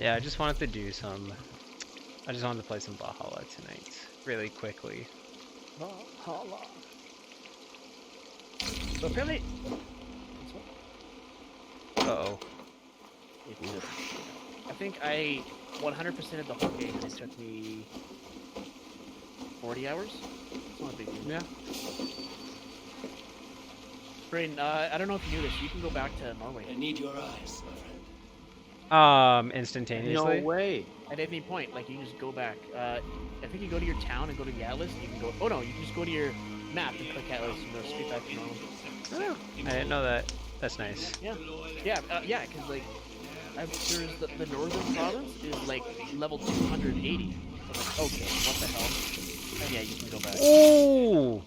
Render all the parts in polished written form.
Yeah, I just wanted to do some. I just wanted to play some Valhalla tonight, really quickly. Valhalla. So apparently, Uh-oh. I think I 100% of the whole game, and it took me 40 hours. It's not a big deal. Yeah. Brain, I don't know if you knew this. You can go back to Norway. I need your eyes, my friend. Instantaneously? No way. At any point, like you can just go back. I think you go to your town and go to the atlas. You can go. Oh no, you can just go to your map and click atlas and go straight back to Norway. Oh, I didn't know that. That's nice. Yeah, yeah. Because like, there's the northern province is like level 280. So like, okay, what the hell? And yeah, you can go back. Oh!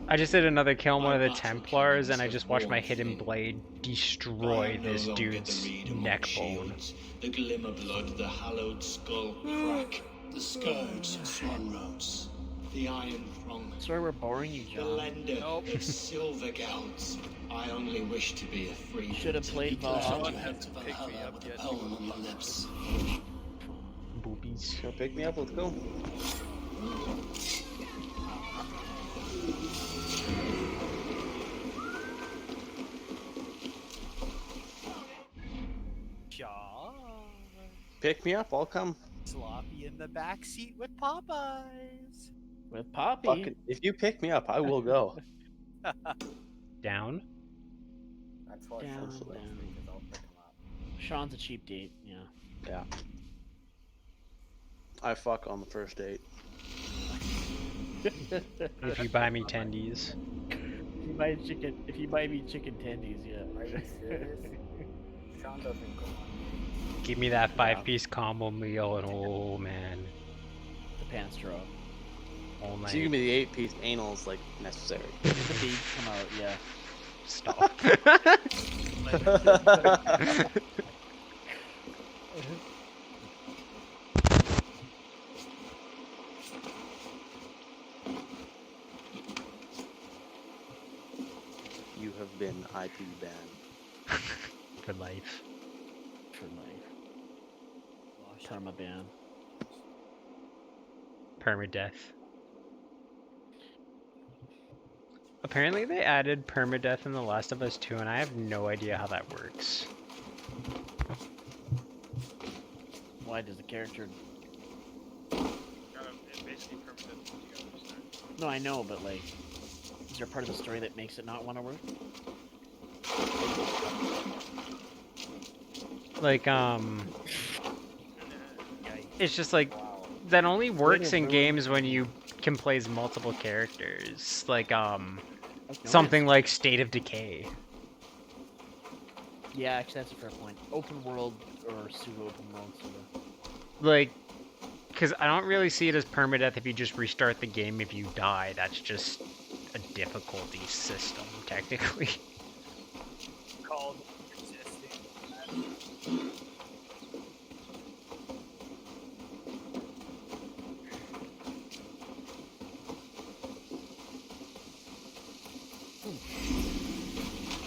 I just did another kill on one of the Templars, and I just watched my hidden blade destroy this dude's neck bone. The glimmer blood, the hallowed skull crack, the scourge, swan roads, the iron throng. Sorry, we're boring you, The John. lender of silver gowns. I only wish to be a free. Should have played Valhalla. Someone have to pick me up with a poem on your lips. Boobies. Go pick me up. Let's go. Pick me up. I'll come. Sloppy in the back seat with Popeyes. With Poppy. Fucking, if you pick me up, I will go. Down? That's why Down, Sean's down. because I'll pick him up. Sean's a cheap date. Yeah. Yeah. I fuck on the first date. If you buy me tendies. If you buy me chicken tendies, yeah. Are you serious? Sean doesn't go on. Give me that 5-piece combo meal, and oh man. The pants drop. All night. So you give me the 8-piece anals like necessary. The beads come out, yeah. Stop. You have been IP banned. For life. For life. Karma ban. Permadeath. Apparently they added permadeath in The Last of Us 2, and I have no idea how that works. Why does the character... It basically permanent together. No, I know, but like... Is there part of the story that makes it not want to work? Like, it's just like, that only works in games when you can play as multiple characters. Like, something like State of Decay. Yeah, actually that's a fair point. Open world or pseudo-open world, sort of. Like, because I don't really see it as permadeath if you just restart the game if you die. That's just a difficulty system, technically. Called existing.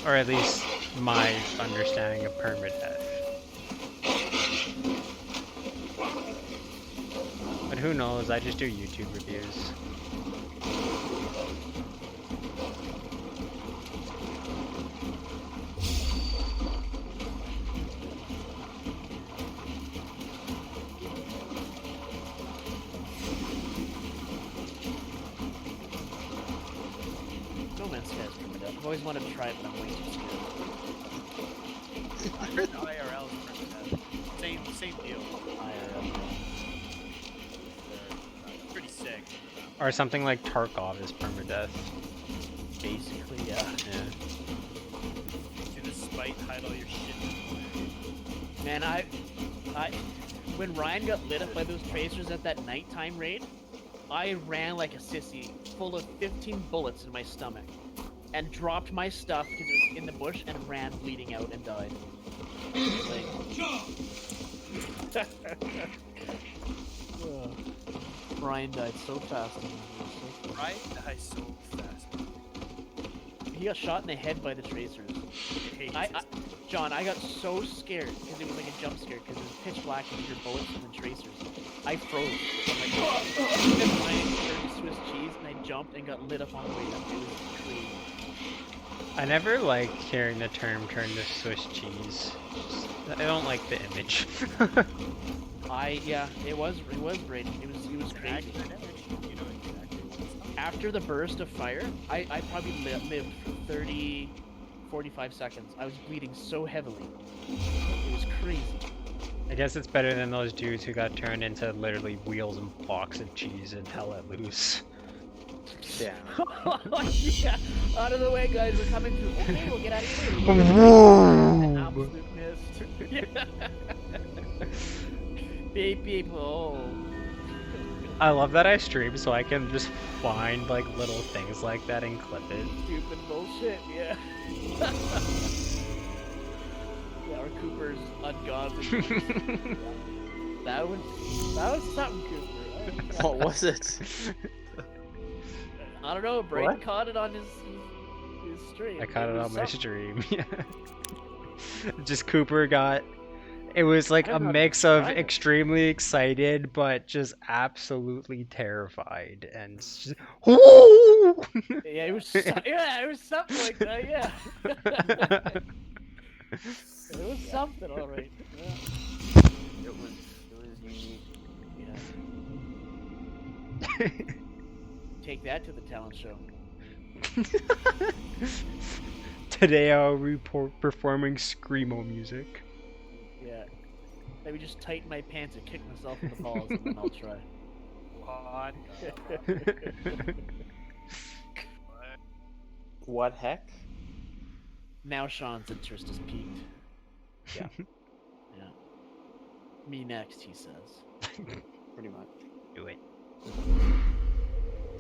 Or at least my understanding of permadeath. But who knows, I just do YouTube reviews. No Man's Sky is permadeath. I've always wanted to try it, but I'm way too scared. I heard the IRL is pretty bad. Same deal. IRL. They're pretty sick. Or something like Tarkov is permadeath. Basically, yeah. Yeah. Do the spite, hide all your shit. Man, when Ryan got lit up by those tracers at that nighttime raid, I ran like a sissy, full of 15 bullets in my stomach, and dropped my stuff because it was in the bush and ran bleeding out and died. Ryan died so fast. Ryan dies so fast. He got shot in the head by the tracers. He hates I, his- John, I got so scared because it was like a jump scare because it was pitch black and your bullets and then tracers. I froze. I'm like, and then I turned to Swiss cheese and I jumped and got lit up on the way up. It was crazy. I never liked hearing the term "turn to Swiss cheese." I don't like the image. Yeah, it was Braden. It was crazy. You know exactly what it's not. After the burst of fire, I probably lived for 30, 45 seconds. I was bleeding so heavily. It was crazy. I guess it's better than those dudes who got turned into literally wheels and blocks of cheese and hell let loose. Yeah. Yeah, out of the way, guys. We're coming through. Okay, we'll get out of here. Boom. Absolute mist. Yeah. Beep beep. Oh. I love that I stream so I can just find like little things like that and clip it. Stupid bullshit. Yeah. Yeah, our Cooper's ungodly. That was something, Cooper. What was it? I don't know. Braden What? caught it on his stream. I caught it was on my something. stream. Yeah. Just Cooper got. It was like I a don't know how to mix of describe it. extremely excited but just absolutely terrified and just, Woo! Yeah, it was. Yeah, it was something like that. Yeah. It was something, all right. Yeah. It was unique. Yeah. Take that to the talent show. Today I'll be performing screamo music. Yeah. Maybe just tighten my pants and kick myself in the balls, and then I'll try. What? What heck? Now Sean's interest is piqued. Yeah. Yeah. Me next, he says. Pretty much. Do it.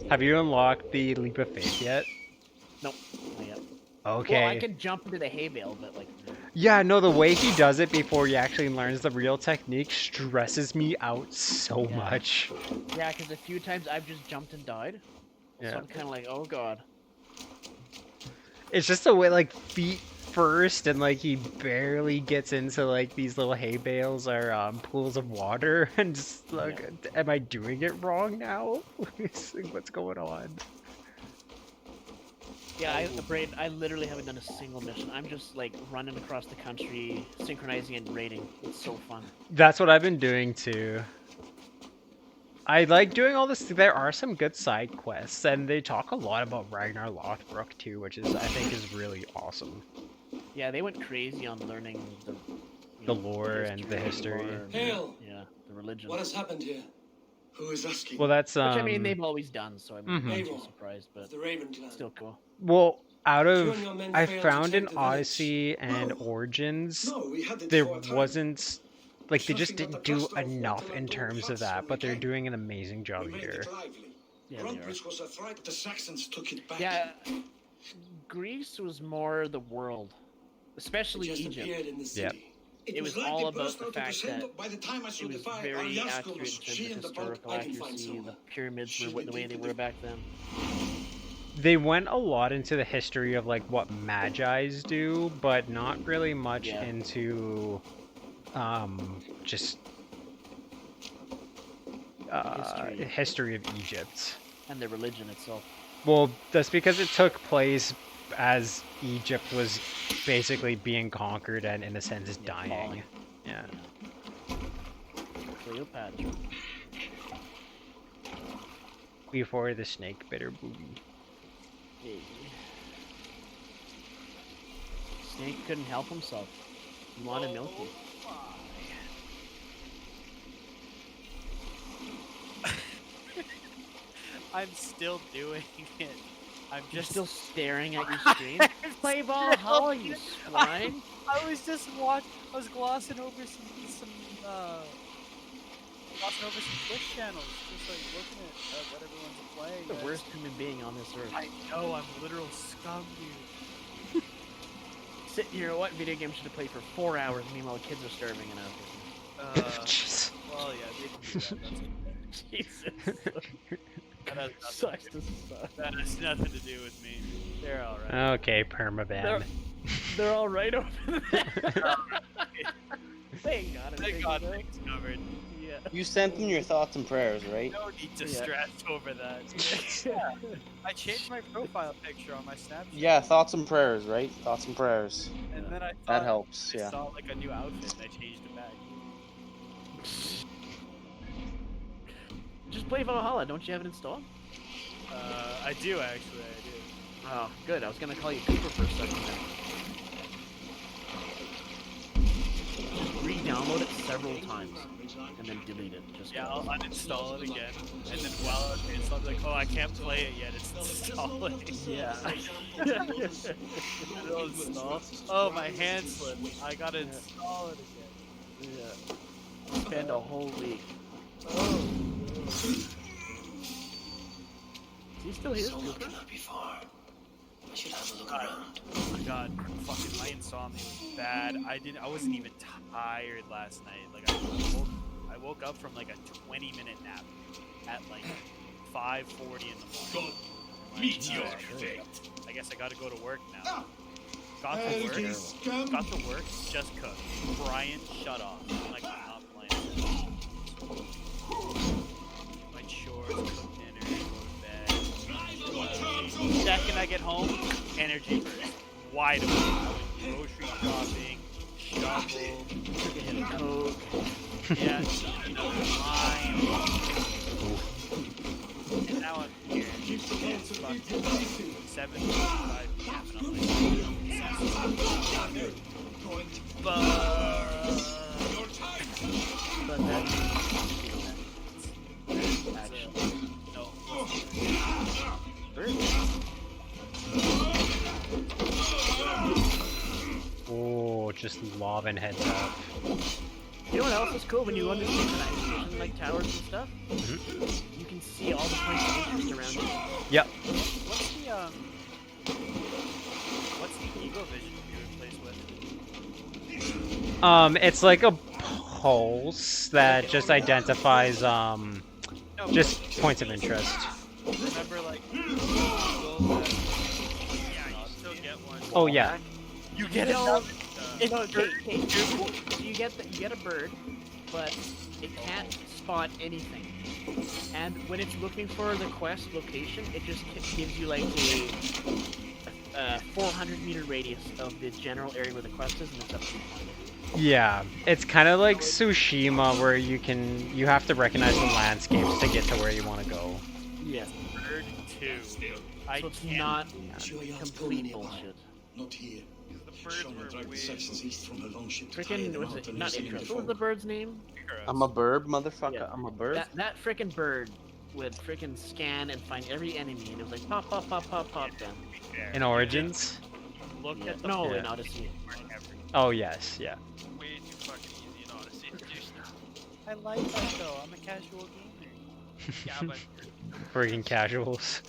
Have you unlocked the leap of faith yet? Nope. Not yet. Okay. Well, I can jump into the hay bale, but like. Yeah, no, the way he does it before he actually learns the real technique stresses me out so Yeah. much. Yeah, because a few times I've just jumped and died. Yeah. So I'm kind of like, oh god. It's just the way, like, feet first, and, like, he barely gets into, like, these little hay bales or pools of water, and just, like, am I doing it wrong now? What's going on? Yeah, Braden, I literally haven't done a single mission. I'm just like running across the country, synchronizing and raiding. It's so fun. That's what I've been doing, too. I like doing all this. There are some good side quests, and they talk a lot about Ragnar Lothbrok, too, which is, I think, is really awesome. Yeah, they went crazy on learning the The lore and the history. lore and Hail! yeah, the religion. What has happened here? Who is asking? Well, that's, Which I mean, they've always done, so I'm not Mhm. too surprised, but the Raven clan. still cool. Well, out You of and your men I failed to found take in the village. Odyssey and No. Origins, No, we had it there for a time. wasn't like they just Something that didn't the do cluster of enough water in and terms of huts that, when but we they're came. doing an amazing job We made here. it lively. Yeah, they are. Grumpus was a threat. The Saxons took it back. Yeah, Greece was more the world, It especially just Egypt. appeared in the Yep. city. It was like all they about burst the out of fact center. that By the time I saw It the was fire, very Ariasco accurate in was terms she of and the boat. historical I didn't find accuracy. someone. The pyramids She were went the way they into were the- back then. They went a lot into the history of like what Magi's do, but not really much Yeah. into just history of Egypt. And the religion itself. Well, that's because it took place as Egypt was basically being conquered and, in a sense, Yeah, dying. falling. Yeah. Cleopatra. Before the snake bit her booty. Hey. Snake couldn't help himself. He wanted Milky. I'm still doing it. I'm You're just still staring at your screen? I'm Play still Valhalla, you doing- swine! I was just watching. I was glossing over some glossing over some Twitch channels, just like looking at what everyone's playing. The guys. worst human being on this earth. I know. I'm literal scum, dude. Sitting here, what video game should I play for 4 hours? Meanwhile, kids are starving and out. Jeez. Well, yeah, they can do that. Jesus. That has Sucks nothing, to suck. that has nothing to do with me. They're all right. Okay, permaban. They're all right over there. Thank God. I'm Thank God thinking things covered. Yeah. You sent them your thoughts and prayers, right? No need to Yeah. stress over that. I changed my profile picture on my Snapchat. Yeah, thoughts and prayers, right? Thoughts and prayers. And Yeah. then I That thought helps. I Yeah. saw like a new outfit and I changed it back. Just play Valhalla. Don't you have it installed? I do actually. I do. Oh, good. I was gonna call you Cooper for a second there. Re-download it several times and then delete it. Just Yeah, I'll uninstall it again, and then while it's installed, like, oh, I can't play it yet. It's installing. Yeah. It'll install. Oh, my hand slipped. I gotta install it again. Yeah. Spend a whole week. Oh. Is he still here? So Cooper? looking at before. I should have a look God. around. Oh my god, fucking my insomnia was bad. I wasn't even tired last night. Like I woke up from like a 20-minute nap at like 5:40 in the morning. God, meteor Alright, effect. I guess I gotta go to work now. Got to work, just cooked. Brian, shut off. I'm like, I'm not playing. My chores, cook dinner, go to bed. Second I get home, energy burst. Wide awake. I went grocery shopping, shoveled, Took a hit of coke. yeah, another lime. And now I'm here. It's fucking 7:45 p.m. and I'm like, But that's actually no. Oh, just lobbing heads up. You know what else is cool when you understand the night vision, like towers and stuff? You can see all the points of interest around you. Yep. What's the Eagle Vision you replaced with? It's like a pulse that just identifies No, just points of interest. remember like Eagle, yeah, you still get one. Oh yeah. You get No, it. it's okay. So you get a bird, but it can't spot anything. And when it's looking for the quest location, it just gives you like a 400-meter radius of the general area where the quest is, and it's up to you. Yeah. It's kind of like Tsushima where you have to recognize the landscapes to get to where you want to go. Yeah. Bird 2. I So it's can't. not Sure you asked complete nearby. bullshit. Not here. The birds Someone were dragged the way sections east from the longship to tie Frickin' them was out it and not send interest? the What was the folk. bird's name? I'm a bird, motherfucker. Yeah. I'm a bird. That frickin' bird would frickin' scan and find every enemy, and it was like pop, pop, pop, pop, pop down. In Origins? Look Yeah. at the No, Yeah. in Odyssey. Oh yes, yeah. way too fucking easy in Odyssey to do stuff. I like that though. I'm a casual gamer. Yeah, but Friggin' casuals.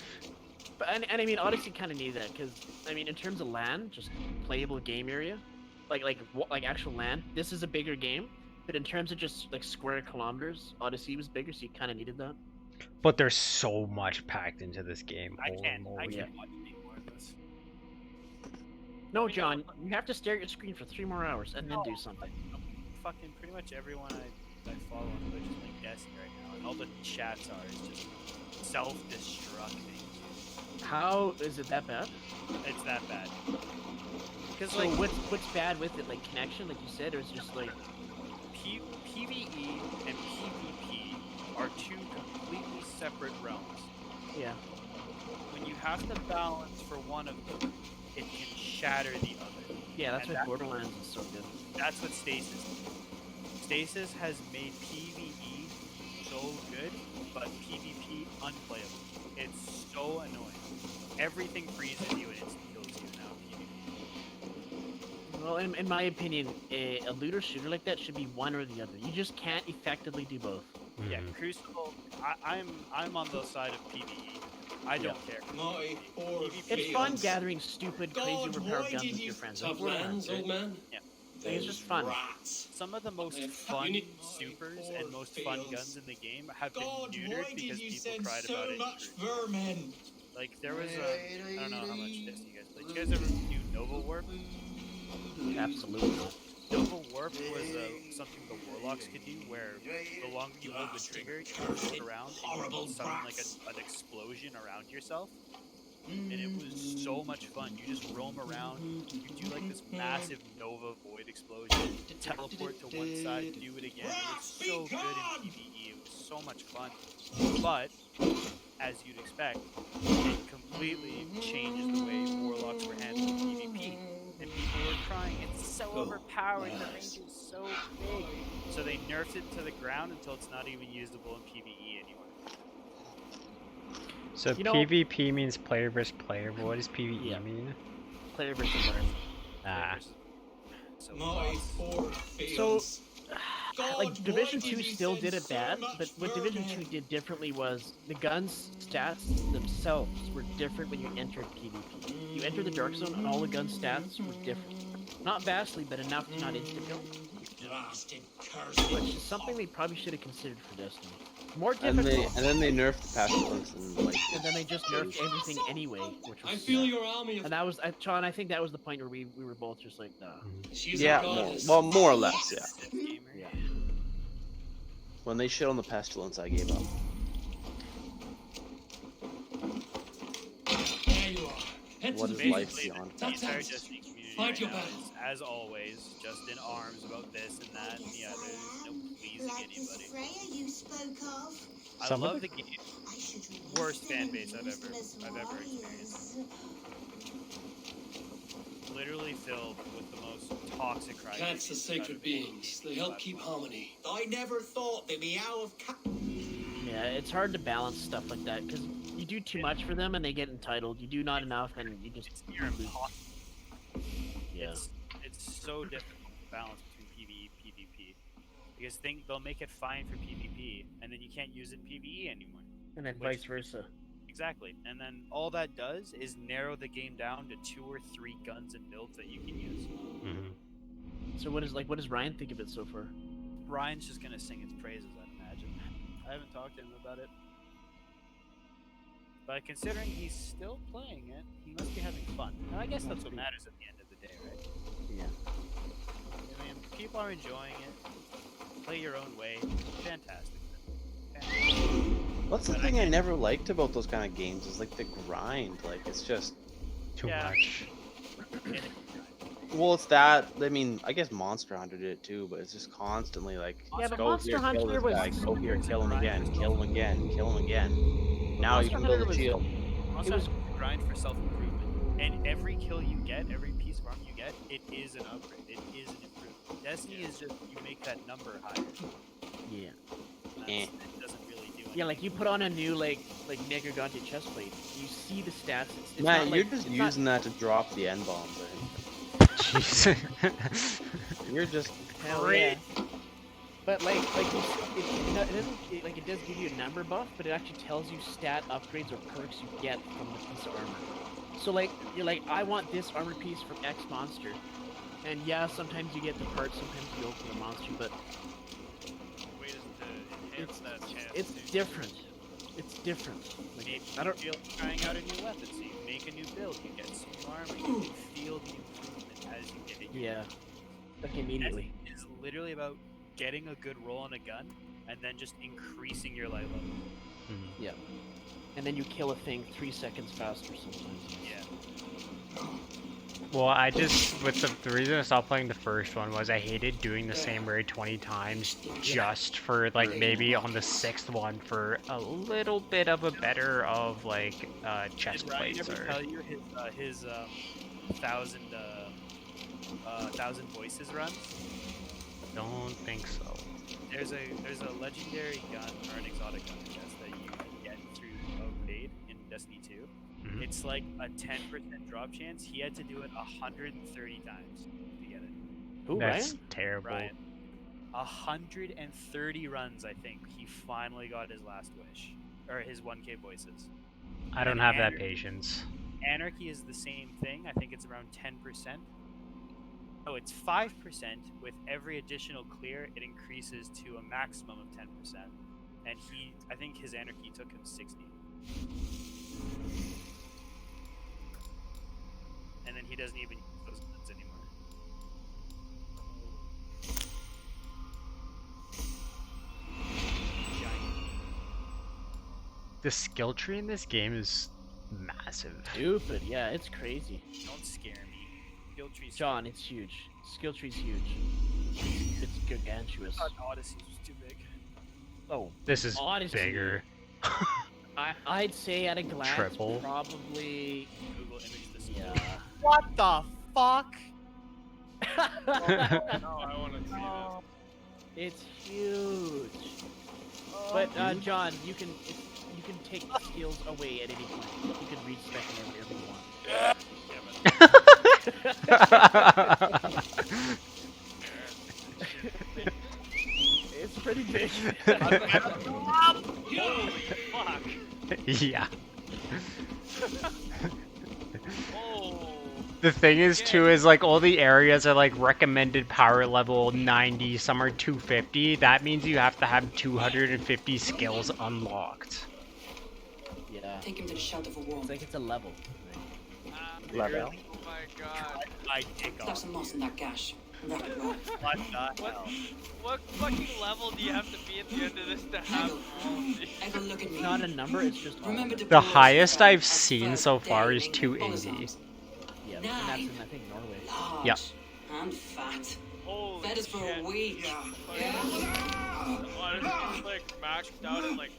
But and I mean Odyssey kind of needs that because I mean in terms of land, just playable game area, like actual land. This is a bigger game, but in terms of just like square kilometers, Odyssey was bigger, so you kind of needed that. But there's so much packed into this game. I Holy can't moly. watch any more of this. No, John, you have to stare at your screen for 3 more hours and then No. do something. Fucking pretty much everyone I follow on Twitch is like guessing right now, and all the chats are is just self-destructing. How is it that bad? It's that bad. Because So like what's bad with it? Like connection, like you said, or is it just like PvE and PvP are two completely separate realms. yeah? When you have to balance for one of them, it can shatter the other. Yeah, that's And why Borderlands is so good. That's what Stasis is. Stasis has made PvE so good, but PvP unplayable. It's so annoying. Everything freezes you and it kills you now in PvP. Well, in my opinion, a looter shooter like that should be one or the other. You just can't effectively do both. Yeah, Mhm. Crucible. I'm on the side of PvE. I don't care. My poor It's fun fields. gathering stupid, crazy God, overpowered why guns did with you your friends. have Like Borderlands, lands, old right? man? Yeah. It's just fun. Rats. Some of the most You fun need supers more and most fun fields. guns in the game have been God, neutered why did because you people send cried so about it. much vermin? Like there was I don't know how much this you guys played. You guys ever do Nova Warp? Absolutely not. Nova Warp was something the Warlocks could do, where the longer you hold the trigger, you float around and you will summon like an explosion around yourself. And it was so much fun. You just roam around, you do like this massive Nova Void explosion, teleport to one side, do it again. It was so good in PvE. It was so much fun. But as you'd expect, it completely changes the way Warlocks were handling PvP. And people were crying, it's so overpowered, the range is so big. So they nerfed it to the ground until it's not even usable in PvE anymore. So You know- PvP means player versus player, but what does PvE Yeah. mean? Player versus environment. Ah. So My boss. fort So, fails. like Division 2 still did it bad, but what Division 2 did differently was the guns stats themselves were different when you entered PvP. You entered the Dark Zone and all the gun stats were different. Not vastly, but enough to not insta-kill. Blasted Which curse. is something they probably should have considered for Destiny. More And difficult, then they nerfed the pestilence and like. and then they just nerfed everything anyway, which was I feel sad. your army of And that was, Sean, I think that was the point where we were both just like, nah. She's Yeah, a goddess. more or less, yeah. Gamer. Yeah. When they shit on the pestilence, I gave up. There you are. Head What to is the life base. beyond? The That's entire it. Destiny community Fight right your now battles. is, as always, just in arms about this and that and the other. There's no pleasing Like this anybody. Freya you spoke of. I Some of love the- the game. I should release Worst them fan and base I've use ever- them as I've ever warriors. Literally filled with the most toxic crybabies. Cats are sacred beings. They help keep harmony. I never thought the meow of cat. Yeah, it's hard to balance stuff like that because you do too much for them and they get entitled. You do not enough and you just It's near impossible. yeah. It's so difficult to balance between PvE and PvP. Because they'll make it fine for PvP, and then you can't use it in PvE anymore. And then Which- vice versa. Exactly. And then all that does is narrow the game down to 2 or 3 guns and builds that you can use. So what does Ryan think of it so far? Ryan's just gonna sing its praises, I'd imagine. I haven't talked to him about it. But considering he's still playing it, he must be having fun. And I guess that's what matters at the end of the day, right? Yeah. I mean, people are enjoying it. Play your own way. Fantastic. What's the But I thing I can't- never liked about those kind of games is like the grind. Like it's just, Too Yeah. much. well, it's that. I mean, I guess Monster Hunter did it too, but it's just constantly like, Yeah, but go Monster here, Hunter kill this was- guy, go here, kill him again, kill him again, kill him again. Now you Monster can Hunter build a was- shield. Also, It was- grind for self-improvement, and every kill you get, every piece of armor you get, it is an upgrade. It is an improvement. Destiny is just you make that number higher. Yeah. It doesn't really do anything. Yeah, like you put on a new like Mega Gauntlet chest plate, you see the stats. It's Matt, not you're like, just it's not- using that to drop the N bombs. Jeez. You're just Hell yeah. But like it does give you a number buff, but it actually tells you stat upgrades or perks you get from the piece of armor. So like you're like, I want this armor piece from X monster, and yeah, sometimes you get the part, sometimes you open the monster, but Way to enhance that chance. it's too. different. It's different. Like, Maybe I don't. feel trying out a new weapon, so you make a new build, you get some new armor, you can feel the improvement as you get it. Yeah. Like immediately. It's literally about getting a good roll on a gun, and then just increasing your light level. Yeah. And then you kill a thing 3 seconds faster sometimes. Yeah. Well, the reason I stopped playing the first one was I hated doing the same raid 20 times just for like maybe on the 6th one for a little bit of a better of like chest Did Ryan plates ever or tell you his 1,000 voices runs? don't think so. There's a legendary gun or an exotic gun, I guess, that you can get through a raid in Destiny 2. Mhm. It's like a 10% drop chance. He had to do it 130 times to get it. Who, That's Ryan? terrible. Ryan. 130 runs, I think. He finally got his last wish. Or his 1k voices. I don't And have that Andrew- patience. Anarchy is the same thing. I think it's around 10%. Oh, it's 5%. With every additional clear, it increases to a maximum of 10%. And I think his Anarchy took him 60. And then he doesn't even use those guns anymore. the skill tree in this game is massive. Stupid. Yeah, it's crazy. Don't scare me. Skill trees. John, it's huge. Skill tree's huge. It's gargantuous. I thought Odyssey was too big. Oh, This is Odyssey. bigger. I'd say at a glance, Triple. probably. Google image this. Yeah. What the fuck? No, I want to see It's huge. But John, you can take the skills away at any point. You can read spec whenever you want. It's pretty big. Holy fuck! Yeah. Oh. The thing is too is like all the areas are like recommended power level 90, some are 250. That means you have to have 250 skills unlocked. Yeah. Take him to the shelter for It's warmth. like it's a level. Level. Oh my god. I take Slap off. some moss in that gash. Wrap it well. What the hell? What fucking level do you have to be at the end of this to have Eggle. all of these? Eggle, look at me. It's not a number, it's just all. Remember to The pull highest those I've as seen first so far day is in 280. Bolzans. Yeah, and that's in I think Norway. Large Yep. and fat. Holy Fed us for shit. a week. Yeah. What, is like maxed out at like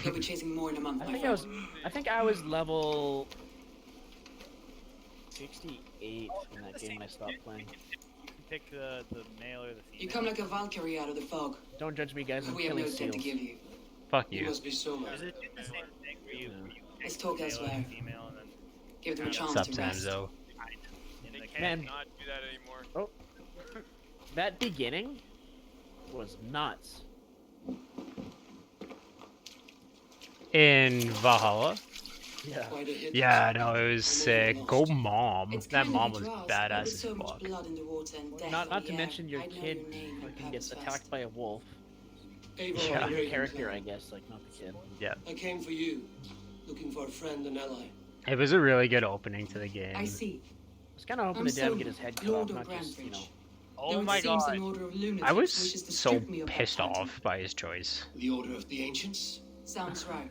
You'll be chasing more in a month, I my think friend. I think I was level 68 in that game when I stopped playing. You can pick the male or the female. You come like a Valkyrie out of the fog. Don't judge me, guys. I'm We have no killing time to seals. give you. Fuck You you. must be so mad. Is it the same thing where you Let's talk male elsewhere. and female and then Give them a chance Sup, to rest. Samzo? they they can't can't Man. not do that anymore. That beginning was nuts. In Valhalla? Yeah. Quite a hit. Yeah, no, it was sick. Go mom. It's That kind mom of was a trust, badass but with as so much fuck. blood in the water and death Not on to the mention air, your I'd know kid your name and fucking gets purpose attacked first. by a wolf. Avon, Yeah. Your Raven character, clan. I guess, like not the kid. Yeah. I came for you, looking for a friend and ally. It was a really good opening to the game. I see. I was kind of hoping I'm the dad would Sona, get his head cut Lord off, of not just, you know. Grandbridge. Oh Though my it seems god. an order of lunatics I was wishes to so strip me of that pissed title. off by his choice. The Order of the Ancients? Sounds right.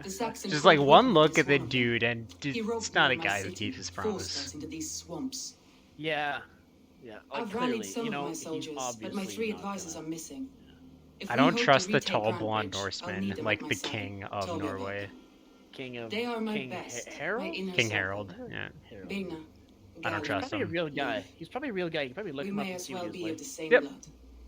The Saxon Just like Lord one Woodward look is at the one of them. dude and He roped it's not me a in my guy who city, keeps his forced promise. us into these swamps. Yeah. Yeah. Like, I've clearly, rallied some you know, of my he's soldiers, but my obviously 3 not advisors gonna- are missing. If I we don't hope to trust the retake tall blonde Grandbridge, I'll Norseman, need them like at the my side. king of Tell me about Norway. them. King of They are my King best. Harold? My inner King circle. Harold, yeah. Harold. Birna, I don't Gallagher. trust Probably a him. real guy. He's probably a real guy. You can probably look We him up may and as see well what he's be of like. the same Yep. blood.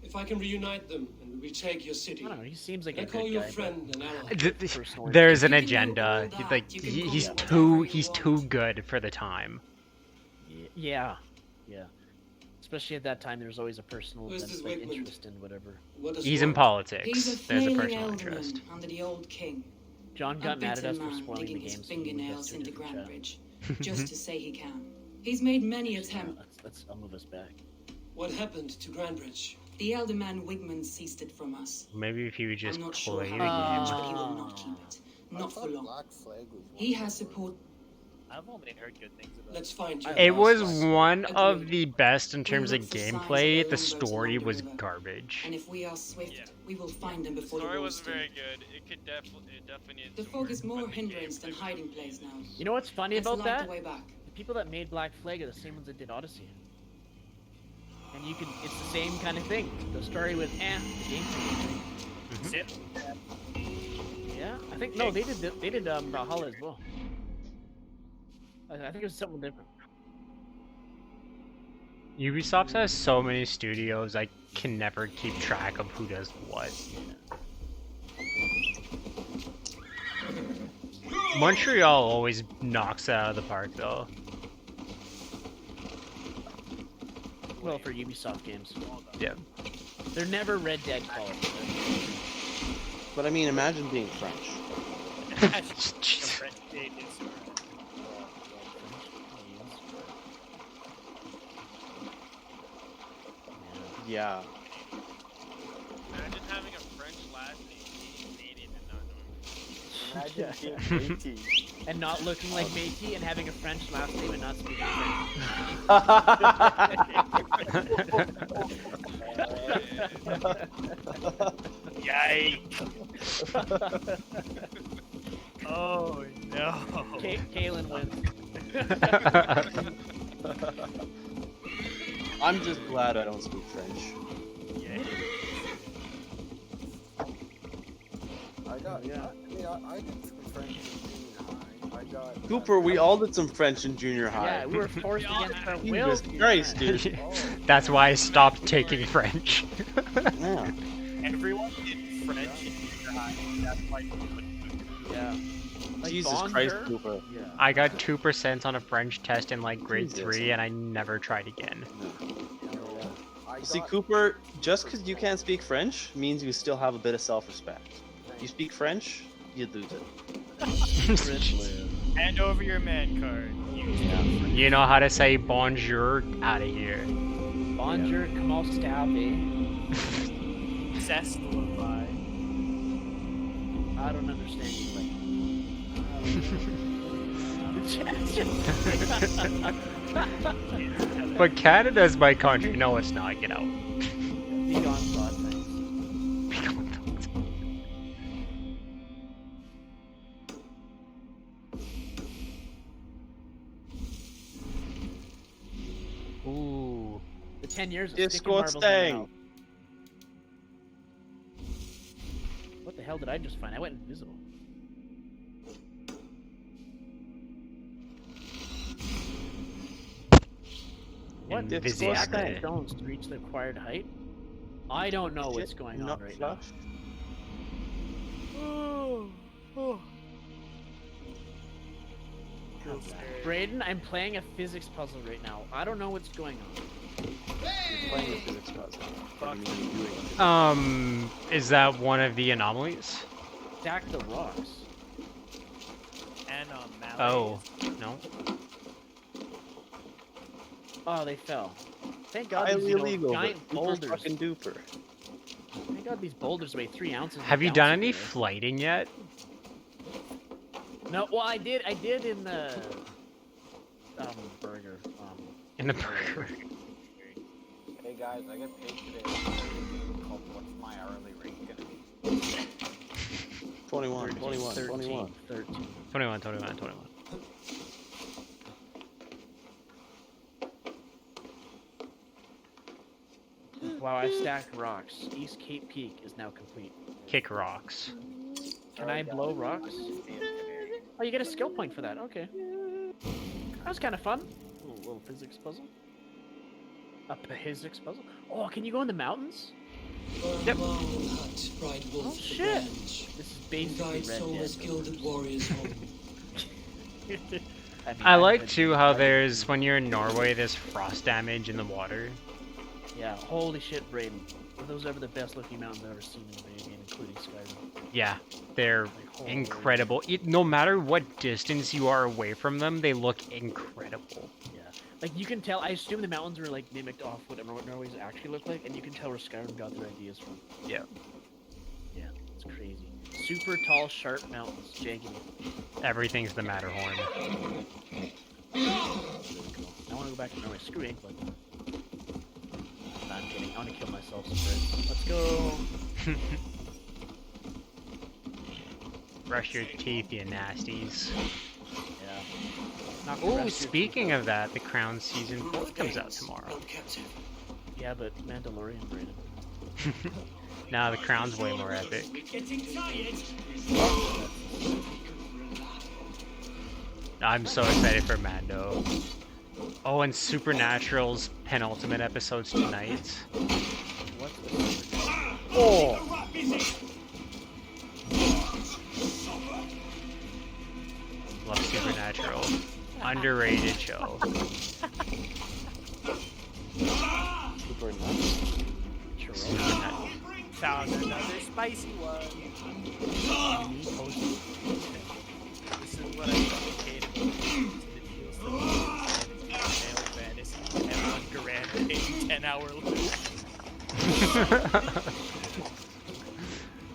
If I can reunite them and retake your city, I don't know. He seems like I a call good you a guy. but- friend and ally. Personally. There's an You can do agenda. all He's that. like You can he's call it too whatever he's you too want. good for the time. Yeah. Yeah. Especially at that time, there's always a personal Where's this like, Wigmund? interest in whatever. What does He's he in want? politics. He's a There's a flailing personal elderman interest. under the old king. John A got mad at bitter us for man spoiling the digging game. his so we moved us fingernails to a into different chat. Grandbridge, just to say he can. He's made many Yeah, attempts. I'll move us back. What happened to Grandbridge? The elder man Wigmund seized it from us. Maybe if he would just I'm not sure play how the he game. managed, but he will not keep it. Not for long. He has support. I've only heard good things about Let's find you. It was Last one of Agreed. the best in We'll terms look of for signs of gameplay. their The longboats story along the was river. garbage. And if we are swift, Yeah. we will find them The before the story wolves wasn't do. very good. It definitely needs The some fog work, is more but the hindrance than gameplay was hiding place now. You know what's funny Let's about light that? the way back. The people that made Black Flag are the same ones that did Odyssey. And you can, it's the same kind of thing. The story was, the gameplay. Zip. Yeah, I think no, they did Valhalla as well. I think it was something different. Ubisoft has so many studios, I can never keep track of who does what. Montreal always knocks it out of the park, though. Well, for Ubisoft games, Yeah. they're never Red Dead quality. But I mean, imagine being French. Jesus. Yeah. Imagine having a French last name, being Canadian and not knowing. Imagine being 80. And not looking like Métis and having a French last name and not speaking French. Yikes. Oh no. Kaylin wins. I'm just glad I don't speak French. Yeah. I got. Yeah. I did some French in junior high. I got. Cooper, we all did some French in junior high. Yeah, we were forced against our will. Jesus to do Christ, French. dude. That's why I stopped taking French. Yeah. Everyone did French in junior high. That's why you couldn't. Yeah. Like Jesus bonjour? Christ, Cooper. Yeah. I got 2% on a French test in like grade Jesus. 3 and I never tried again. See, Cooper, just because you can't speak French means you still have a bit of self-respect. You speak French, you lose it. Hand over your man card. You know how to say bonjour? Out of here. Bonjour, comment stabby. Cess lullaby. I don't understand you. But Canada's my country. No, it's not. Get out. Be gone, thought, thanks. Ooh. The 10 years of Discord sticking marbles in my staying. mouth. What the hell did I just find? I went invisible. What? Invisible. Stack the stones to reach the required height? I don't know what's going on right now. Brayden, I'm playing a physics puzzle right now. I don't know what's going on. You're playing a physics puzzle. What do you mean you're doing it? Is that one of the anomalies? Stack the rocks. And Mallory. Oh, no. Oh, they fell. Thank God Highly these illegal, giant but super boulders. fucking duper. Thank God these boulders weigh 3 ounces. Have you and done bounce any away. flighting yet? No, well, I did in the burger. In the burger. Hey guys, I get paid today. Called What's my hourly rate gonna be? 21, 21, 21. 13. 21, 21, 21. Wow, I stacked rocks. East Cape Peak is now complete. Kick rocks. Can I blow rocks? Oh, you get a skill point for that. Okay. That was kind of fun. Little physics puzzle. A physics puzzle? Oh, can you go in the mountains? Yep. Hut, bright wolf Oh, of the shit. branch. This is Who basically guides Red so Dead. as gilded warriors home. I like too how there's, when you're in Norway, there's frost damage in the water. Yeah, holy shit, Brayden. Are those ever the best looking mountains I've ever seen in a video game, including Skyrim? Yeah, they're Like, holy incredible. No matter what distance you are away from them, they look incredible. Yeah. Like, you can tell, I assume the mountains were, like, mimicked off what Norway's actually look like, and you can tell where Skyrim got their ideas from. Yeah. Yeah, it's crazy. Super tall, sharp mountains, jaggedy. Everything's the Matterhorn. Really cool. I want to go back to Norway. Screw England. Nah, I'm kidding. I want to kill myself some birds. Let's go. Brush your teeth, you nasties. Yeah. Not the Oh, rest of your speaking teeth, of that, the Crown Season 4 comes out tomorrow. Held captive. though. Yeah, but Mandalorian, Brayden. Nah, the Crown's way more epic. I'm so excited for Mando. Oh, and Supernatural's penultimate episode's tonight. What the Oh! Love Supernatural. Underrated show. Super nuts. Supernatural. Found another spicy one. This is what I hate about the deals that Final Fantasy and 1 grand in 10-hour loop.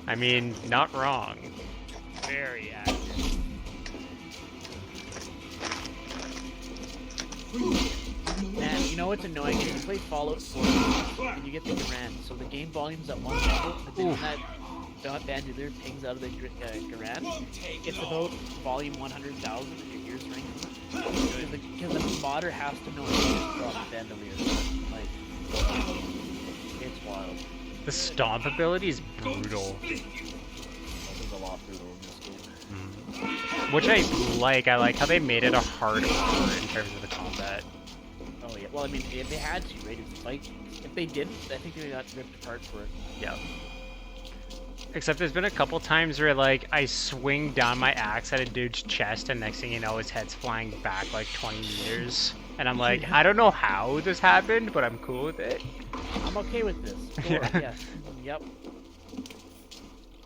I mean, not wrong. Very accurate. Man, You know what's annoying is you play Fallout 4 and you get the Garand, so the game volume's at one level, but then when that bandolier pings out of the Garand, it's about volume 100,000 and your ears ring. Because the modder has to know how to drop the bandolier. Like, it's wild. The stomp ability is brutal. There's a lot brutal in this game. Which I like. I like how they made it a hardcore in terms of the combat. Oh yeah, well I mean, if they had to, right? It's like, if they didn't, I think they got ripped apart for it. Yeah. Except there's been a couple times where like I swing down my axe at a dude's chest and next thing you know his head's flying back like 20 meters. And I'm like, I don't know how this happened, but I'm cool with it. I'm okay with this. Sure, yes. Yep.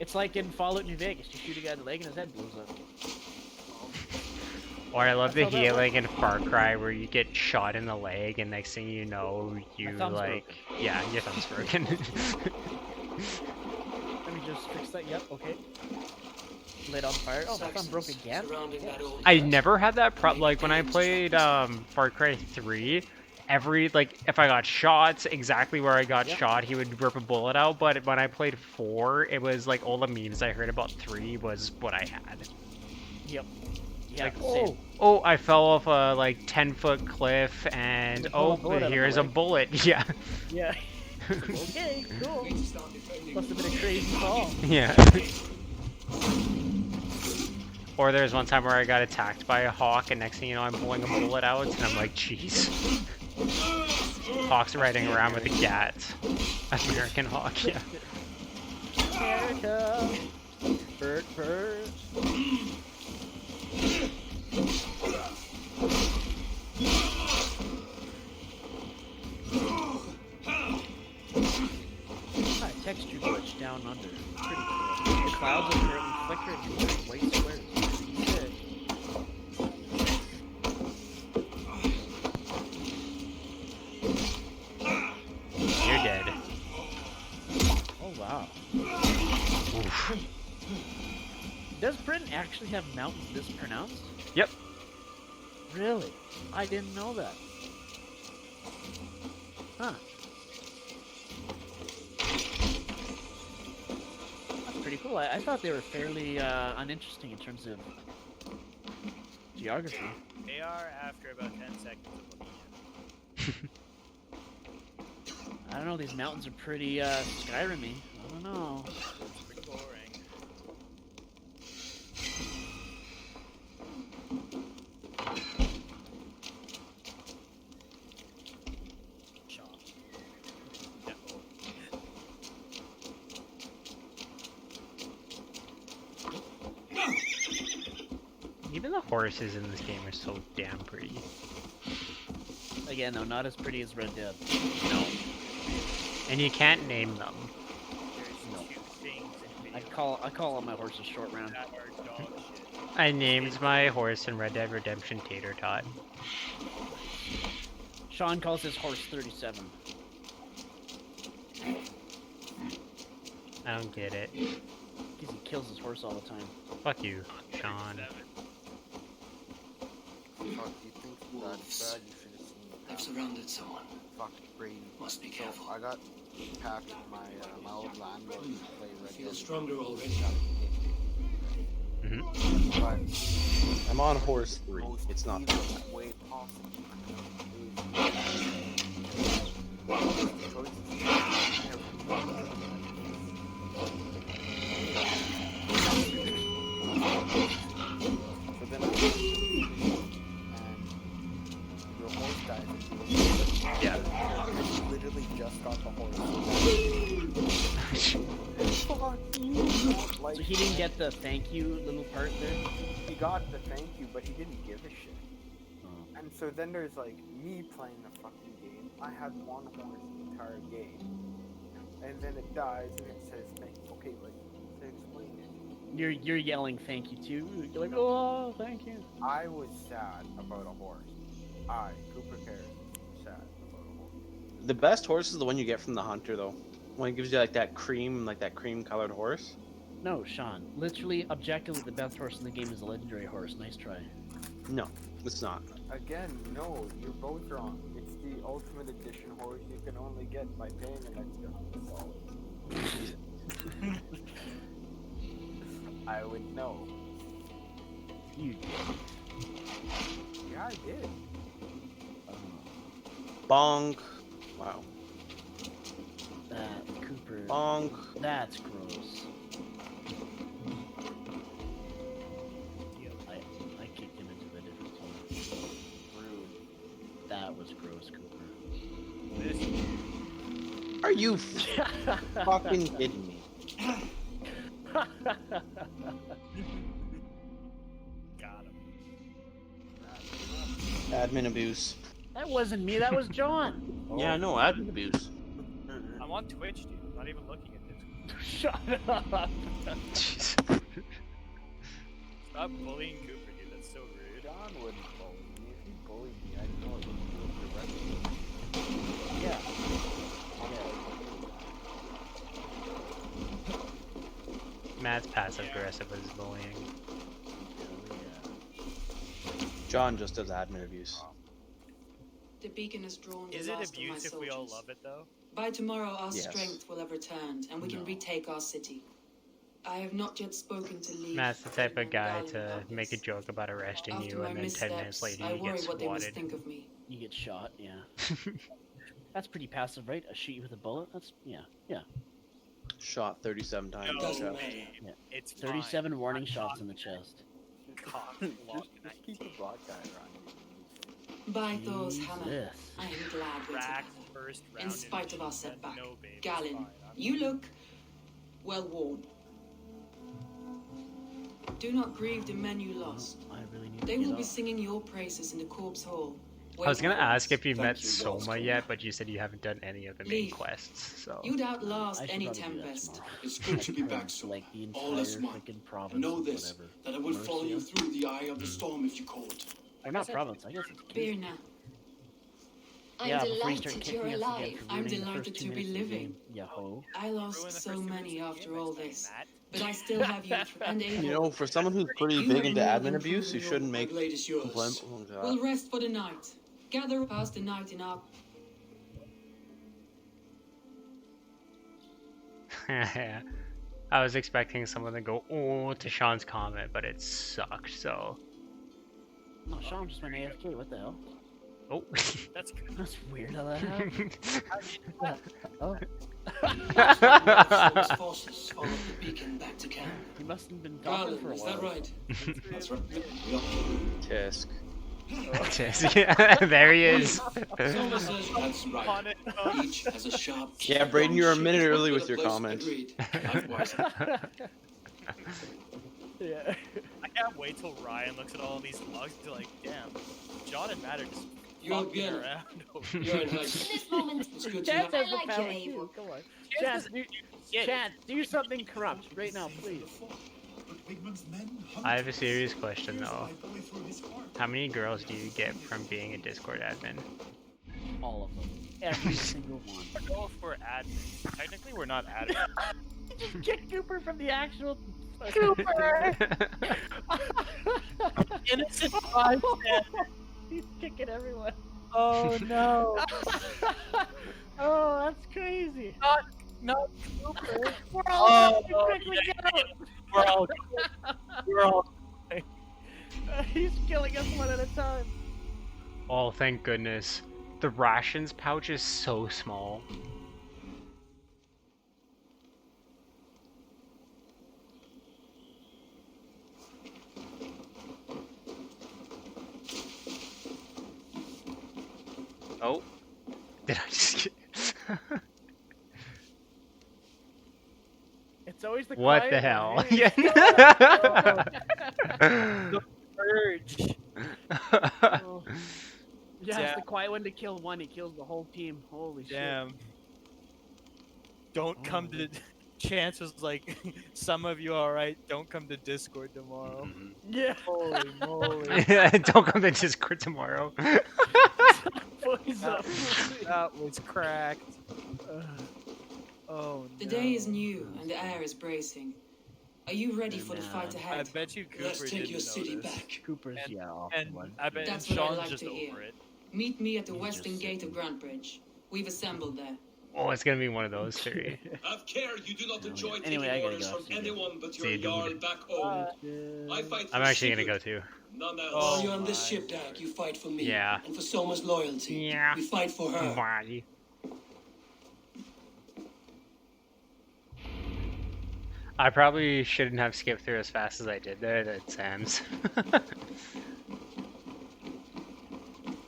It's like in Fallout New Vegas, you shoot a guy in the leg and his head blows up. Or I love the That's how that healing in Far Cry where you get shot in the leg and next thing you know you thumb's like broken. yeah, your thumb's broken. Let me just fix that. Yep, okay. Lit on fire. Oh, my thumb broke again? Surrounding that old I hut. never had that problem like when I played Far Cry 3. Every like if I got shot exactly where I got shot, he would rip a bullet out. But when I played 4, it was like all the memes I heard about 3 was what I had. Yep. Yeah, Like, same. oh, I fell off a like 10-foot cliff, and You pull a oh, bullet out of here's the a leg. bullet. Yeah, Yeah. Okay, cool. Must have been a crazy fall. yeah. Or there's one time where I got attacked by a hawk, and next thing you know, I'm pulling a bullet out, and I'm like, jeez. Hawk's riding around with a gat. American hawk, yeah. America. Bird, bird. Ah, texture glitch down under. Pretty cool. The clouds are currently flickering into white squares. Pretty sick. You're dead. Oh wow. Oof. Does Britain actually have mountains this pronounced? Yep. Really? I didn't know that. Huh. That's pretty cool. I thought they were fairly uninteresting in terms of geography. They are after about 10 seconds of looking at I don't know, these mountains are pretty Skyrim-y. I don't know. it. It's pretty boring. Shaw. Yeah. Even the horses in this game are so damn pretty. Again, though, not as pretty as Red Dead. No. And you can't name them. There's two things in I video call all my horses Short Round. that are dog shit. I named my horse in Red Dead Redemption Tater Tot. Sean calls his horse 37. I don't get it. Because he kills his horse all the time. Fuck you, Sean. 37. Fuck, you think that's bad? You should have seen They've that. surrounded someone. Fuck, Brady. Must be So, careful. I got packed my my old landlord to play Red Feel Dead. stronger already. Mm-hmm. But I'm on horse 3. most It's not easiest way possible is choices. So then and your horse dies. Yeah. You literally just got the horse. Fuck you. Like, So he didn't get the thank you little part there? he got the thank you, but he didn't give a shit. And so then there's like me playing the fucking game. I had one horse the entire game. And then it dies and it says thank you. Okay, like, to explain it. You're yelling thank you too. You're like, oh, thank you. I was sad about a horse. Cooper Cares, sad about a horse. The best horse is the one you get from the hunter, though. When it gives you like that cream colored horse. No, Sean. Literally, objectively, the best horse in the game is a legendary horse. Nice try. No, it's not. Again, no, you're both wrong. It's the the Ultimate Edition horse you can only get by paying an extra $100. I would know. You did. Yeah, I did. Bonk. Wow. That Cooper. Bonk. That's gross. I kicked him into a different team. Rude. That was gross, Cooper. Are you fucking kidding me? Got him. Admin abuse. That wasn't me. That was John. Yeah, I know, admin abuse. I'm on Twitch, dude. I'm not even looking at this. Shut up. Jeez. Stop bullying Cooper, dude. That's so rude. John wouldn't bully me. If he bullied me, I'd know it would do it directly. Yeah. Matt's passive aggressive with his bullying. John just does admin abuse. The beacon has drawn the Is it last of my abuse if we all soldiers. love it, though? By tomorrow, our Yes. strength will have returned, and we can No. retake our city. I have not yet spoken to Lee. Matt's the type of Ferdinand guy Galen to about make a this. joke about arresting After you, my and then 10 minutes missteps, later I you worry get what they must swatted. think of me. You get shot, yeah. That's pretty passive, right? I shoot you with a bullet? That's, yeah. Shot 37 times. No, Doesn't Chest. matter. Yeah. It's 37 fine. warning I'm shots not in the chest. cocked Just locked in that keep the team. black guy around By Thor's hammer, Jesus. I am glad we're Rack together. first round. In spite of our and setback, no, babe, it's Galen, fine. I'm you look well worn. Do not grieve the men you lost. I really need to They get will be off. singing your praises in the corpse hall. I was gonna ask if you Thank met you, Soma Roscoe. yet, but you said you haven't done any of the main Leave. quests, so... You'd outlast I should any probably do that tempest. tomorrow. It's good to be I back, have, so like, the all entire is one. freaking province And know or this, whatever. that I will follow you Mercia? through the eye of the storm if you call it. Or not province, I guess it's Beer Kingdom. now. Yeah, before you start kicking you're us again alive. for I'm ruining the delighted first to 2 be minutes of the living. game. Yeah, ho. I ruin lost the so first 2 many minutes of the after game all next this, time, Matt. but I still have you and able. You know, for someone who's pretty You big have into more admin than abuse, you proven shouldn't My make blade is yours. complaints. We'll rest for the night. Gather past the night in our I was expecting someone to go, oh, to Sean's comment, but it sucked, so... No, Sean just went AFK, what the hell? Oh. That's good. That's weird how that happened. Oh, Thor's forces followed the beacon back to camp. he must have been talking Galen, for a is while. that right? That's right. We are. Tisk. Just- yeah, there he is. Soma says that's On right. it. Each has a sharp. Yeah, Braden, you were a minute Shit, early what with your the place comment. agreed. Likewise. Yeah. I can't wait till Ryan looks at all these logs and be like, damn, John and Matt are just You're fucking good. around over You're in high. This moment, It's good to Chance have. has the like power your too, evil. come on. Chance Chance, Chance, do something corrupt right now, please. I have a serious question, though. How many girls do you get from being a Discord admin? All of them. Every single one. I don't know if we're admins. Technically, we're not admins. Just get Cooper from the actual... Cooper! Innocent bystander. He's kicking everyone. Oh no! Oh, that's crazy. Not Cooper. We're all Oh, quickly yeah. go. We're all. He's killing us one at a time. Oh, thank goodness. The rations pouch is so small. Oh. Did I just get... It's always the What quiet the one, hell? hey? Yeah. Urge. Oh. Yeah, Yeah. it's the quiet one to kill one. He kills the whole team. Holy Damn. Don't come to. Chance was like, some of you alright, don't come to Discord tomorrow. shit. Yeah. Holy moly. Don't come to Discord tomorrow. Boys up. That was cracked. Oh The no. day is new and the air is bracing. Are you ready for the fight I ahead? bet you Cooper Let's take didn't your city notice. back. Cooper's, And- yeah, off And one. I bet That's what I Sean's like just to hear. over it. Meet me at the He's western just gate of Grantbridge. We've assembled there. Oh, it's gonna be one of those three. Have care you do not enjoy Anyway, I taking gotta orders go. from See you. anyone but See your you, dude. Jarl back home. I fight for I'm actually gonna Sigurd, go too. none else. While Oh you're on this my ship, Dag, you fight for me. Yeah. And for Soma's loyalty. Yeah. We fight for her. Why? I probably shouldn't have skipped through as fast as I did there at Sam's.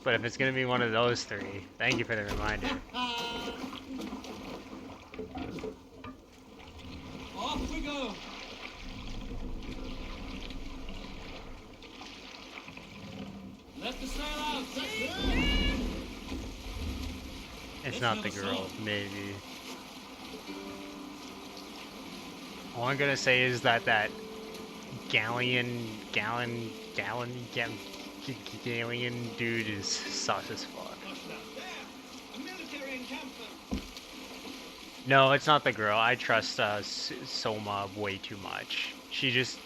But if it's gonna be one of those three, thank you for the reminder. Off we go. Let the sail out. It's not the girl, maybe. All I'm gonna say is that Galleon dude is sus as fuck. No, it's not the girl. I trust Soma way too much. She's